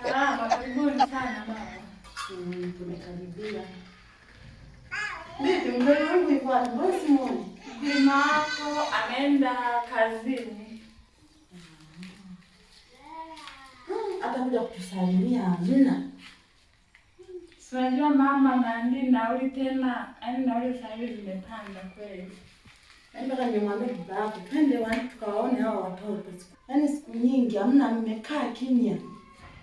Salama, karibuni sana baba. Tumekaribia. Vipi mgeni wangu yuko wapi? Mbona simuoni? Mama wako ameenda kazini. Atakuja kutusalimia hamna. Unajua mama naandi nauli tena, yaani nauli sasa hivi zimepanda kweli. Yaani mpaka nimemwambia baba yako twende wapi tukawaone hao watoto. Yaani siku nyingi hamna, mmekaa kimya.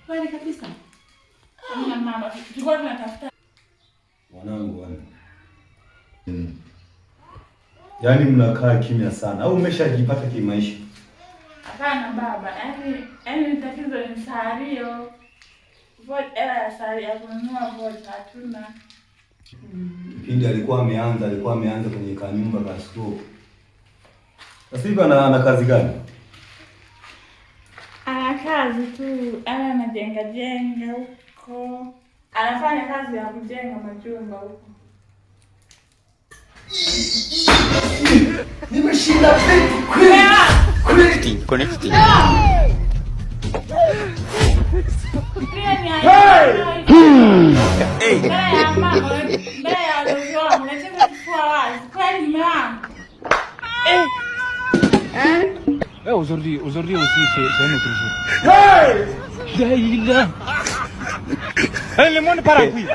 Kweli kabisa. Hamna mama, tulikuwa tunatafuta. Mwanangu wana. Yaani mnakaa kimya sana au umeshajipata kimaisha? Hapana baba, yaani tatizo ni salio. Hela ya salio ya kununua vocha hatuna. Kipindi alikuwa ameanza kwenye kanyumba ka store. Sasa hivi ana kazi gani? Ana kazi tu, anajenga huko. Anafanya kazi ya kujenga majumba huko. Nimeshinda vipi kweli? Connecting. Aujourd'hui aussi c'est un autre jour. Hey! Là. Le monde part en couille.